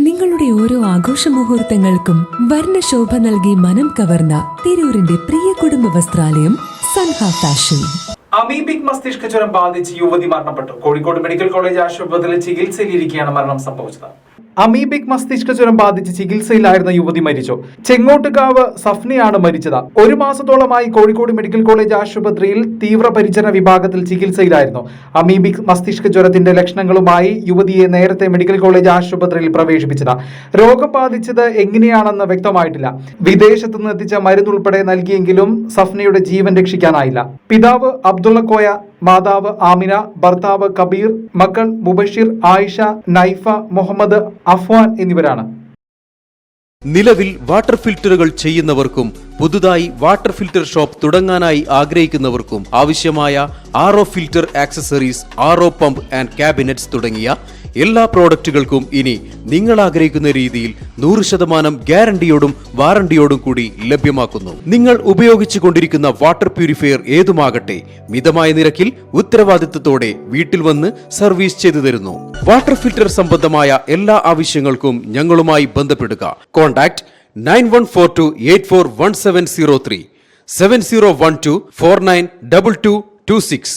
നിങ്ങളുടെ ഓരോ ആഘോഷ മുഹൂർത്തങ്ങൾക്കും വർണ്ണശോഭ നൽകി മനം കവർന്ന തിരൂരിന്റെ പ്രിയ കുടുംബ വസ്ത്രാലയം സൻഹ ഫാഷൻ. അമീബിക് മസ്തിഷ്ക ജ്വരം ബാധിച്ച് യുവതി മരണപ്പെട്ടു. കോഴിക്കോട് മെഡിക്കൽ കോളേജ് ആശുപത്രിയിൽ ചികിത്സയിലിരിക്കെയാണ് മരണം സംഭവിച്ചത്. അമീബിക് മസ്തിഷ്ക ജ്വരം ബാധിച്ച് ചികിത്സയിലായിരുന്ന യുവതി മരിച്ചു. ചെങ്ങോട്ടുകാവ് സഫ്നയാണ് മരിച്ചത്. 1 മാസത്തോളമായി കോഴിക്കോട് മെഡിക്കൽ കോളേജ് ആശുപത്രിയിൽ തീവ്രപരിചരണ വിഭാഗത്തിൽ ചികിത്സയിലായിരുന്നു. അമീബിക് മസ്തിഷ്ക ജ്വരത്തിന്റെ ലക്ഷണങ്ങളുമായി യുവതിയെ നേരത്തെ മെഡിക്കൽ കോളേജ് ആശുപത്രിയിൽ പ്രവേശിപ്പിച്ചത്. രോഗം ബാധിച്ചത് എങ്ങനെയാണെന്ന് വ്യക്തമായിട്ടില്ല. വിദേശത്തു നിന്ന് എത്തിച്ച മരുന്നുൾപ്പെടെ നൽകിയെങ്കിലും സഫ്നയുടെ ജീവൻ രക്ഷിക്കാനായില്ല. പിതാവ് അബ്ദുള്ള കോയ, മാതാവ് ആമിന, ഭർത്താവ് കബീർ, മക്കൾ മുബഷിർ, ആയിഷ, നൈഫ, മുഹമ്മദ്, അഫ്വാൻ എന്നിവരാണ്. നിലവിൽ വാട്ടർ ഫിൽറ്ററുകൾ ചെയ്യുന്നവർക്കും പുതുതായി വാട്ടർ ഫിൽറ്റർ ഷോപ്പ് തുടങ്ങാനായി ആഗ്രഹിക്കുന്നവർക്കും ആവശ്യമായ RO filter accessories, RO pump and cabinets തുടങ്ങിയ എല്ലാ പ്രോഡക്റ്റുകൾക്കും ഇനി നിങ്ങൾ ആഗ്രഹിക്കുന്ന രീതിയിൽ 100% ഗ്യാരണ്ടിയോടും വാറണ്ടിയോടും കൂടി ലഭ്യമാക്കുന്നു. നിങ്ങൾ ഉപയോഗിച്ചു കൊണ്ടിരിക്കുന്ന വാട്ടർ പ്യൂരിഫയർ ഏതുമാകട്ടെ, മിതമായ നിരക്കിൽ ഉത്തരവാദിത്തത്തോടെ വീട്ടിൽ വന്ന് സർവീസ് ചെയ്തു തരുന്നു. വാട്ടർ ഫിൽറ്റർ സംബന്ധമായ എല്ലാ ആവശ്യങ്ങൾക്കും ഞങ്ങളുമായി ബന്ധപ്പെടുക. കോൺടാക്ട് 9142841703 7012492226.